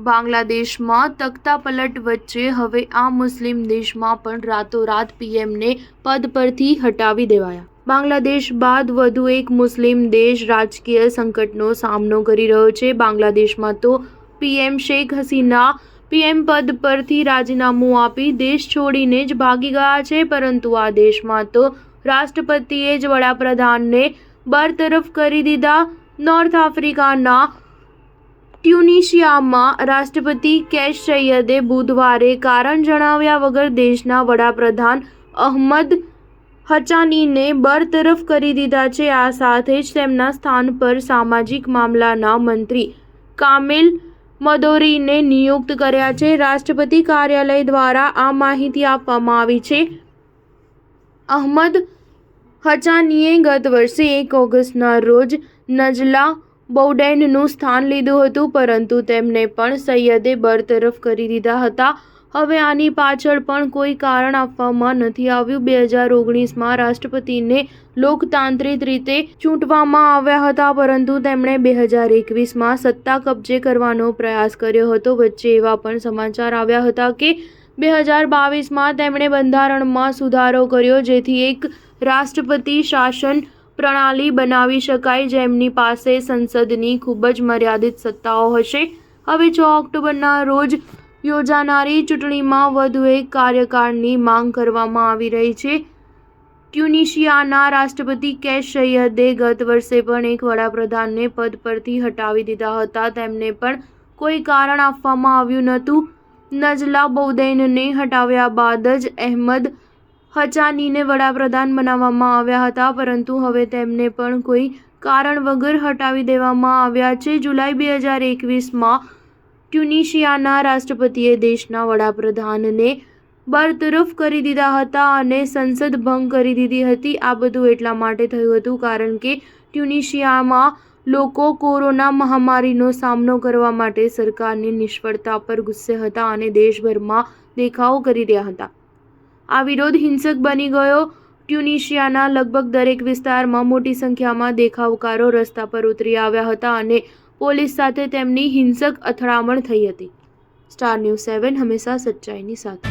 બાંગ્લાદેશમાં તખ્તાપલટ વચ્ચે હવે આ મુસ્લિમ દેશમાં પણ રાતોરાત પીએમને પદ પરથી હટાવી દેવાયા। બાંગ્લાદેશ બાદ વધુ એક મુસ્લિમ દેશ રાજકીય સંકટનો સામનો કરી રહ્યો છે। બાંગ્લાદેશમાં તો પીએમ શેખ હસીના પીએમ પદ પરથી રાજીનામું આપી દેશ છોડીને જ ભાગી ગયા છે, પરંતુ આ દેશમાં તો રાષ્ટ્રપતિએ જ વડાપ્રધાનને બરતરફ કરી દીધા। નોર્થ આફ્રિકાના ટ્યુનિશિયામાં રાષ્ટ્રપતિ કૈસ સૈયદે બુધવારે કારણ જણાવ્યા વગર દેશના વડાપ્રધાન અહમદ હચાનીને બરતરફ કરી દીધા છે। આ સાથે જ તેમના સ્થાન પર સામાજિક મામલાના મંત્રી કામિલ મદૌરીને નિયુક્ત કર્યા છે। રાષ્ટ્રપતિ કાર્યાલય દ્વારા આ માહિતી આપવામાં આવી છે। અહમદ હચાનીએ ગત વર્ષે 1 ઓગસ્ટના રોજ નજલા બૌડૈનનું સ્થાન લીધું હતું, પરંતુ તેમને પણ સૈયદે બરતરફ કરી દીધા હતા। હવે આની પાછળ પણ કોઈ કારણ આપવામાં નથી આવ્યું। 2019માં રાષ્ટ્રપતિને લોકતાંત્રિક રીતે ચૂંટવામાં આવ્યા હતા, પરંતુ તેમણે 2021માં સત્તા કબજે કરવાનો પ્રયાસ કર્યો હતો। વચ્ચે એવા પણ સમાચાર આવ્યા હતા કે 2022માં તેમણે બંધારણમાં સુધારો કર્યો, જેથી એક રાષ્ટ્રપતિ શાસન પ્રણાલી બનાવી શકાય, જેમની પાસે સંસદની ખૂબ જ મર્યાદિત સત્તાઓ હશે। હવે 6 ઓક્ટોબરના રોજ યોજાનારી ચૂંટણીમાં વધુ એક કાર્યકાળની માંગ કરવામાં આવી રહી છે। ટ્યુનિશિયાના રાષ્ટ્રપતિ કૈસ સૈયદે ગત વર્ષે પણ એક વડાપ્રધાનને પદ પરથી હટાવી દીધા હતા। તેમને પણ કોઈ કારણ આપવામાં આવ્યું નહોતું। નજલા બૌડૈનને હટાવ્યા બાદ જ અહેમદ હચાનીને વડાપ્રધાન બનાવવામાં આવ્યા હતા, પરંતુ હવે તેમને પણ કોઈ કારણ વગર હટાવી દેવામાં આવ્યા છે। જુલાઈ 2021માં ટ્યુનિશિયાના રાષ્ટ્રપતિએ દેશના વડાપ્રધાનને બરતરફ કરી દીધા હતા અને સંસદ ભંગ કરી દીધી હતી। આ બધું એટલા માટે થયું હતું કારણ કે ટ્યુનિશિયામાં લોકો કોરોના મહામારીનો સામનો કરવા માટે સરકારની નિષ્ફળતા પર ગુસ્સે હતા અને દેશભરમાં દેખાવો કરી રહ્યા હતા। આ વિરોધ હિંસક બની ગયો। ટ્યુનિશિયાના લગભગ દરેક વિસ્તારમાં મોટી સંખ્યામાં દેખાવકારો રસ્તા પર ઉતરી આવ્યા હતા અને પોલીસ સાથે તેમની હિંસક અથડામણ થઈ હતી। સ્ટાર ન્યૂઝ 7 હંમેશા સચ્ચાઈની સાથે।